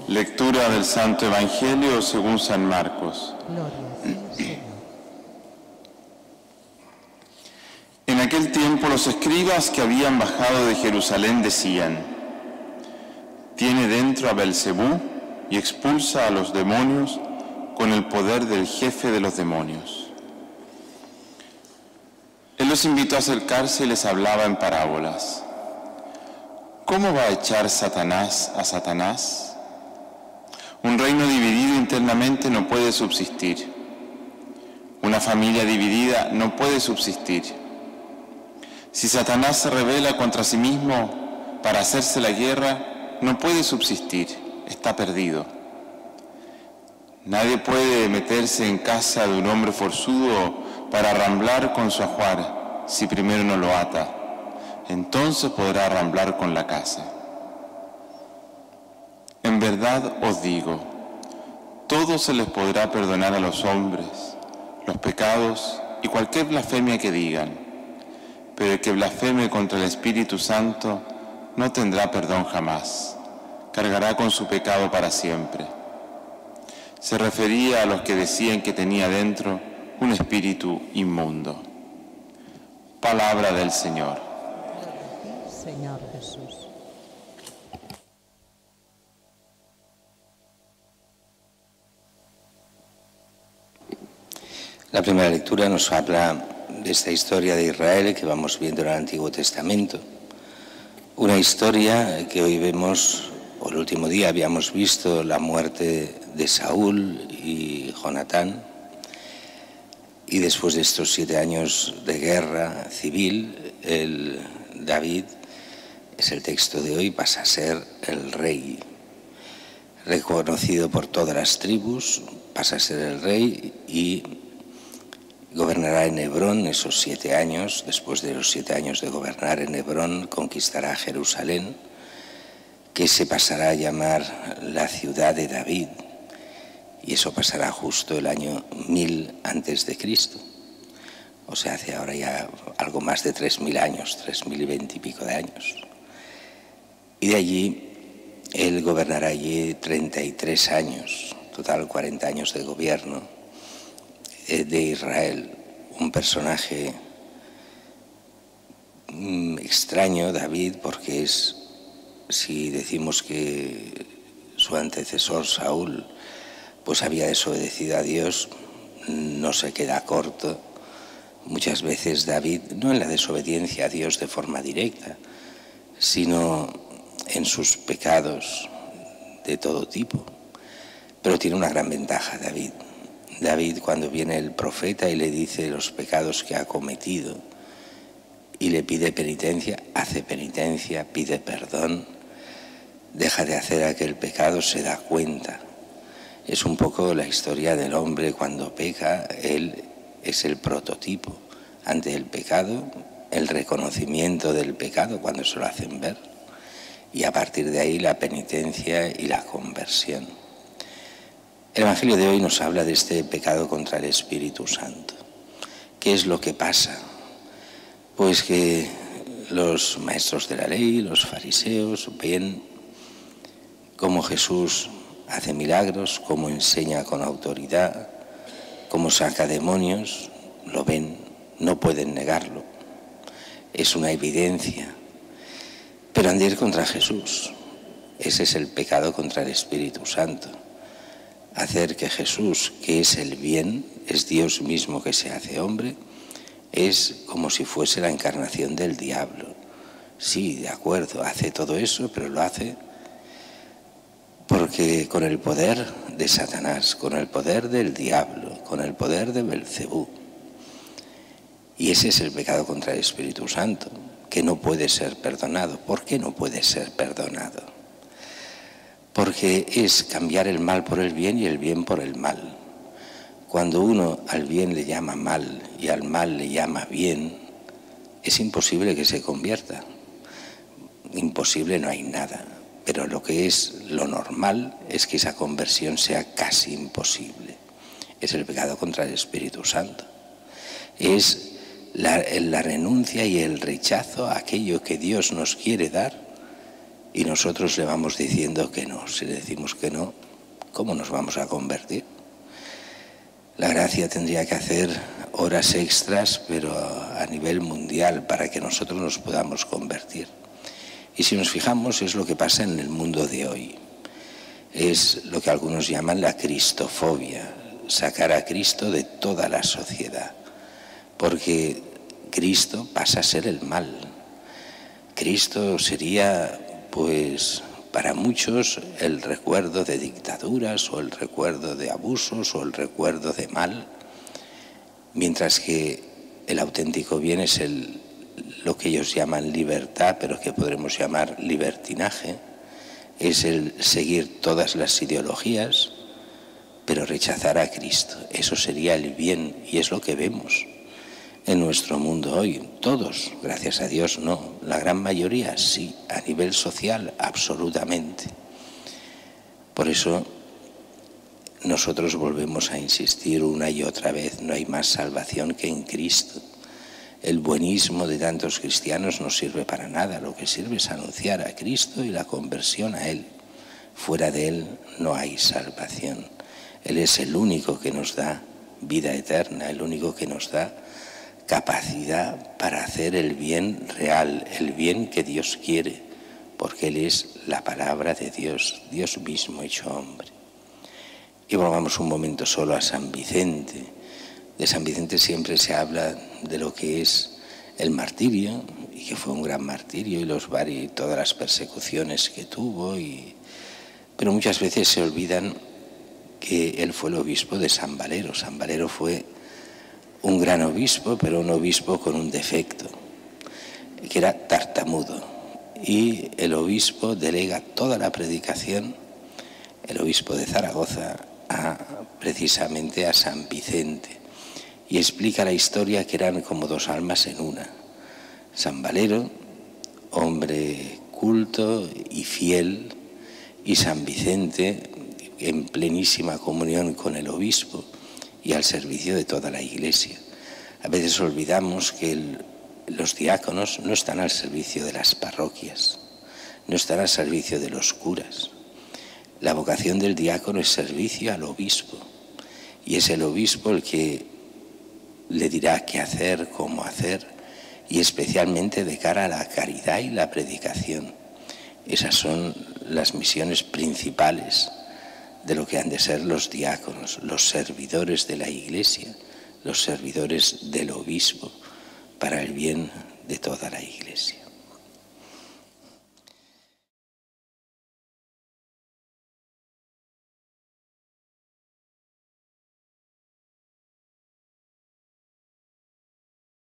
Lectura del Santo Evangelio según San Marcos. Gloria a ti, Señor. En aquel tiempo los escribas que habían bajado de Jerusalén decían: «Tiene dentro a Belcebú y expulsa a los demonios con el poder del jefe de los demonios». Él los invitó a acercarse y les hablaba en parábolas. ¿Cómo va a echar Satanás a Satanás? Un reino dividido internamente no puede subsistir. Una familia dividida no puede subsistir. Si Satanás se rebela contra sí mismo para hacerse la guerra, no puede subsistir, está perdido. Nadie puede meterse en casa de un hombre forzudo para arramblar con su ajuar si primero no lo ata. Entonces podrá arramblar con la casa. En verdad os digo, todo se les podrá perdonar a los hombres, los pecados y cualquier blasfemia que digan, pero el que blasfeme contra el Espíritu Santo no tendrá perdón jamás, cargará con su pecado para siempre. Se refería a los que decían que tenía dentro un espíritu inmundo. Palabra del Señor. Señor Jesús. La primera lectura nos habla de esta historia de Israel que vamos viendo en el Antiguo Testamento. Una historia que hoy vemos, o el último día habíamos visto la muerte de Saúl y Jonatán. Y después de estos 7 años de guerra civil, David, es el texto de hoy, pasa a ser el rey. Reconocido por todas las tribus, pasa a ser el rey y gobernará en Hebrón esos 7 años. Después de los 7 años de gobernar en Hebrón, conquistará Jerusalén, que se pasará a llamar la ciudad de David. Y eso pasará justo el año 1000 antes de Cristo. O sea, hace ahora ya algo más de 3000 años, 3020 y pico de años. Y de allí, él gobernará allí 33 años, total 40 años de gobierno de Israel. Un personaje extraño, David, porque es, si decimos que su antecesor Saúl pues había desobedecido a Dios, no se queda corto. Muchas veces David, no en la desobediencia a Dios de forma directa, sino en sus pecados de todo tipo. Pero tiene una gran ventaja David. David, cuando viene el profeta y le dice los pecados que ha cometido y le pide penitencia, hace penitencia, pide perdón, deja de hacer aquel pecado, se da cuenta. Es un poco la historia del hombre cuando peca. Él es el prototipo ante el pecado, el reconocimiento del pecado cuando se lo hacen ver, y a partir de ahí la penitencia y la conversión. El Evangelio de hoy nos habla de este pecado contra el Espíritu Santo. ¿Qué es lo que pasa? Pues que los maestros de la ley, los fariseos, ven cómo Jesús hace milagros, cómo enseña con autoridad, cómo saca demonios, lo ven, no pueden negarlo. Es una evidencia. Pero han de ir contra Jesús. Ese es el pecado contra el Espíritu Santo. Hacer que Jesús, que es el bien, es Dios mismo que se hace hombre, es como si fuese la encarnación del diablo. Sí, de acuerdo, hace todo eso, pero lo hace porque con el poder de Satanás, con el poder del diablo, con el poder de Belcebú. Y ese es el pecado contra el Espíritu Santo, que no puede ser perdonado. ¿Por qué no puede ser perdonado? Porque es cambiar el mal por el bien y el bien por el mal. Cuando uno al bien le llama mal y al mal le llama bien, es imposible que se convierta. Imposible no hay nada. Pero lo que es lo normal es que esa conversión sea casi imposible. Es el pecado contra el Espíritu Santo. Es la renuncia y el rechazo a aquello que Dios nos quiere dar y nosotros le vamos diciendo que no. Si le decimos que no, ¿cómo nos vamos a convertir? La gracia tendría que hacer horas extras, pero a nivel mundial, para que nosotros nos podamos convertir. Y si nos fijamos, es lo que pasa en el mundo de hoy. Es lo que algunos llaman la cristofobia, sacar a Cristo de toda la sociedad, porque Cristo pasa a ser el mal. Cristo sería, pues, para muchos el recuerdo de dictaduras o el recuerdo de abusos o el recuerdo de mal, mientras que el auténtico bien es lo que ellos llaman libertad, pero que podremos llamar libertinaje, es el seguir todas las ideologías, pero rechazar a Cristo. Eso sería el bien, y es lo que vemos en nuestro mundo hoy. Todos, gracias a Dios, no. La gran mayoría sí, a nivel social, absolutamente. Por eso nosotros volvemos a insistir una y otra vez, no hay más salvación que en Cristo. El buenismo de tantos cristianos no sirve para nada, lo que sirve es anunciar a Cristo y la conversión a Él. Fuera de Él no hay salvación. Él es el único que nos da vida eterna, el único que nos da capacidad para hacer el bien real, el bien que Dios quiere, porque Él es la palabra de Dios, Dios mismo hecho hombre. Y volvamos un momento solo a San Vicente. De San Vicente siempre se habla de lo que es el martirio, y que fue un gran martirio, y todas las persecuciones que tuvo, pero muchas veces se olvidan que él fue el obispo de San Valero. San Valero fue un gran obispo, pero un obispo con un defecto, que era tartamudo, y el obispo delega toda la predicación, el obispo de Zaragoza, precisamente a San Vicente. Y explica la historia que eran como dos almas en una. San Valero, hombre culto y fiel, y San Vicente, en plenísima comunión con el obispo y al servicio de toda la Iglesia. A veces olvidamos que los diáconos no están al servicio de las parroquias, no están al servicio de los curas. La vocación del diácono es servicio al obispo, y es el obispo el que le dirá qué hacer, cómo hacer, y especialmente de cara a la caridad y la predicación. Esas son las misiones principales de lo que han de ser los diáconos, los servidores de la Iglesia, los servidores del obispo, para el bien de toda la Iglesia.